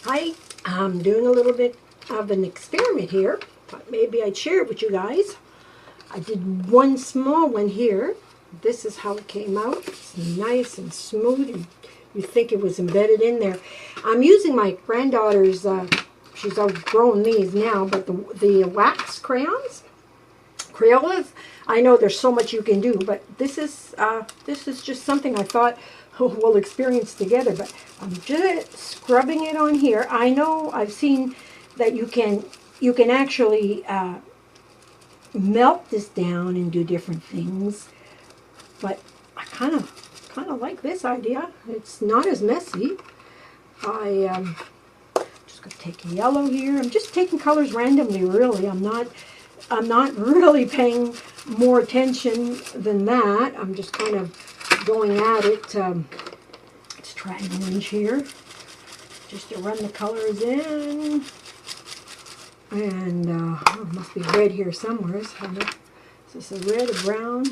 I am doing a little bit of an experiment here. Thought maybe I'd share it with you guys. I did one small one here. This is how it came out. It's nice and smooth. And you think it was embedded in there. I'm using my granddaughter's, she's outgrown these now, but the wax crayons, Crayolas. I know there's so much you can do, but this is just something I thought we'll experience together. But I'm just scrubbing it on here. I know I've seen that you can actually melt this down and do different things, but I kind of like this idea. It's not as messy. I just gonna take yellow here. I'm just taking colors randomly, really. I'm not really paying more attention than that. I'm just kind of going at it. Let's try an orange here, just to run the colors in. And oh, it must be red here somewhere. Is this a red, a brown?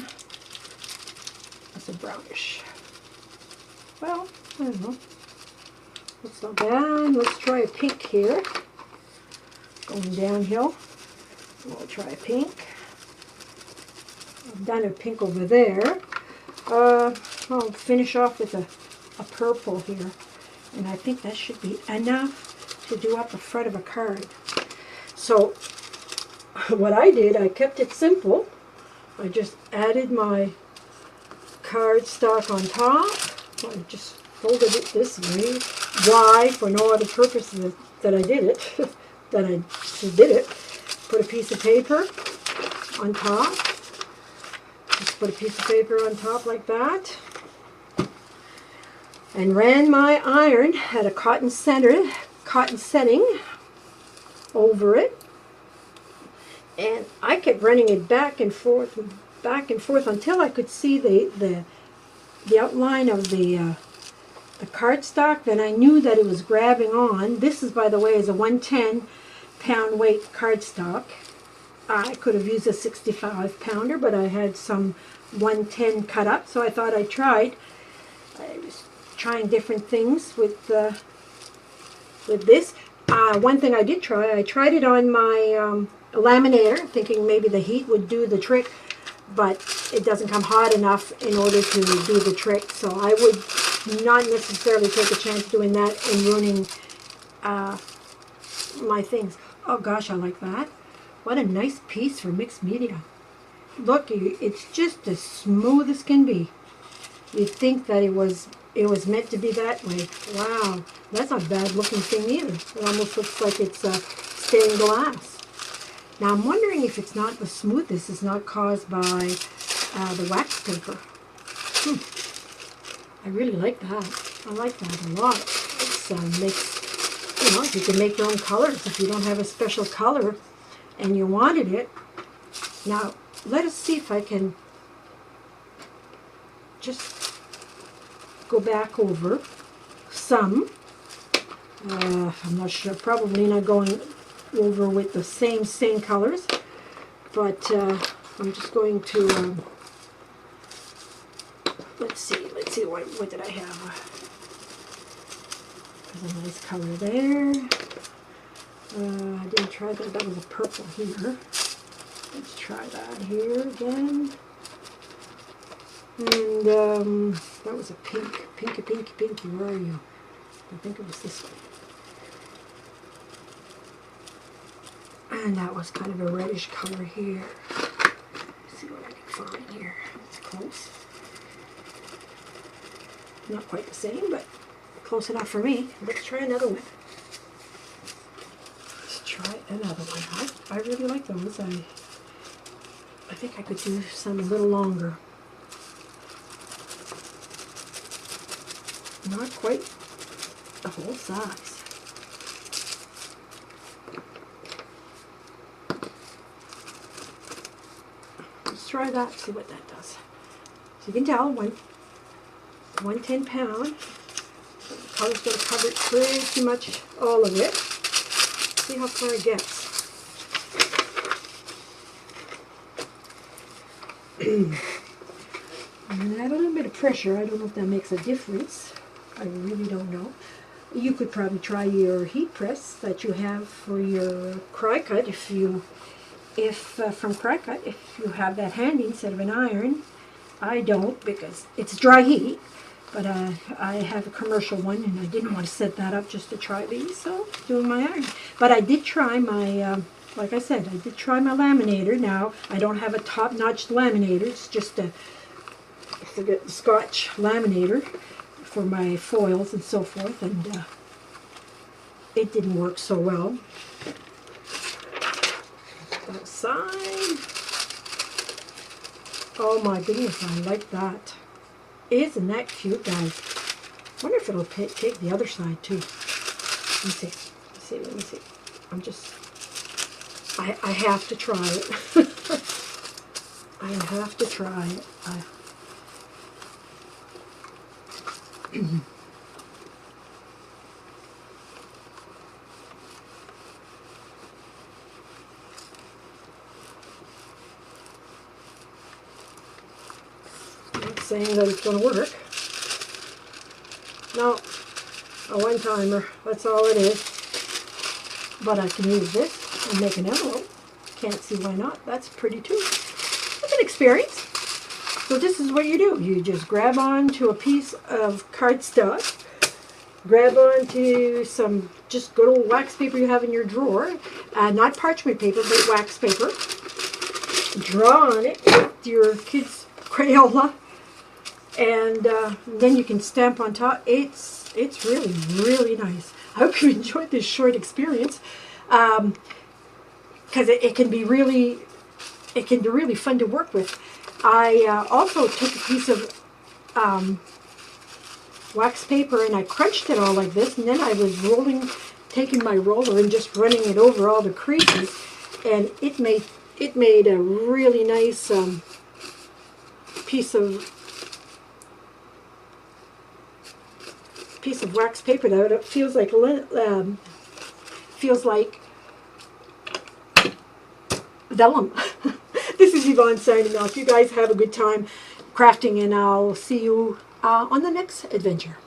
That's a brownish. Well, I don't know. That's not bad. Let's try a pink here. Going downhill. We'll try a pink. I've done a pink over there. I'll finish off with a purple here. And I think that should be enough to do up the front of a card. So what I did, I kept it simple. I just added my cardstock on top. I just folded it this way. Why? For no other purpose than that I did it. that I just did it. Put a piece of paper on top. Just put a piece of paper on top like that. And ran my iron at a cotton setting over it. And I kept running it back and forth until I could see the outline of the cardstock. Then I knew that it was grabbing on. This is, by the way, is a 110-pound weight cardstock. I could have used a 65-pounder, but I had some 110 cut up, so I thought I'd try. I was trying different things with this. One thing I did try, I tried it on my laminator, thinking maybe the heat would do the trick, but it doesn't come hot enough in order to do the trick. So I would not necessarily take a chance doing that and ruining my things. Oh gosh, I like that. What a nice piece for mixed media. Look, it's just as smooth as can be. You'd think that it was meant to be that way. Wow, that's not a bad looking thing either. It almost looks like it's stained glass. Now I'm wondering if it's not, the smoothness is not caused by the wax paper. I really like that. I like that a lot. It makes, you can make your own colors if you don't have a special color and you wanted it. Now let us see if I can just go back over some. I'm not sure, probably not going over with the same colors, but I'm just going to let's see what did I have. There's a nice color there. I didn't try that. That was a purple here. Let's try that here again. And that was a pinky. Where are you? I think it was this one. And that was kind of a reddish color here. Let's see what I can find here. It's close. Not quite the same, but close enough for me. Let's try another one. Let's try another one. I really like those. I think I could do some a little longer. Not quite the whole size. Let's try that, see what that does. So you can tell, 110 pound. The color's going to cover pretty much all of it. See how far it gets. And I have a little bit of pressure. I don't know if that makes a difference. I really don't know. You could probably try your heat press that you have for your Cricut from Cricut, if you have that handy instead of an iron. I don't because it's dry heat, but I have a commercial one and I didn't want to set that up just to try these, so doing my iron. But I did try my, like I said, I did try my laminator. Now, I don't have a top-notch laminator, it's just a Scotch laminator for my foils and so forth, and it didn't work so well. Outside. Oh my goodness, I like that. Isn't that cute, guys? Wonder if it'll take the other side too. Let me see. Let me see. I have to try it. I have to try it. Not saying that it's going to work. No, a one-timer. That's all it is. But I can use this and make an envelope. Can't see why not. That's pretty too. It's an experience. So this is what you do. You just grab onto a piece of cardstock, grab onto some just good old wax paper you have in your drawer, not parchment paper, but wax paper. Draw on it with your kid's Crayola, and then you can stamp on top. It's really, really nice. I hope you enjoyed this short experience, because it can be really fun to work with. I also took a piece of wax paper and I crunched it all like this, and then I was taking my roller and just running it over all the creases, and it made a really nice piece of wax paper that feels like vellum. This is Yvonne signing off. You guys have a good time crafting, and I'll see you on the next adventure.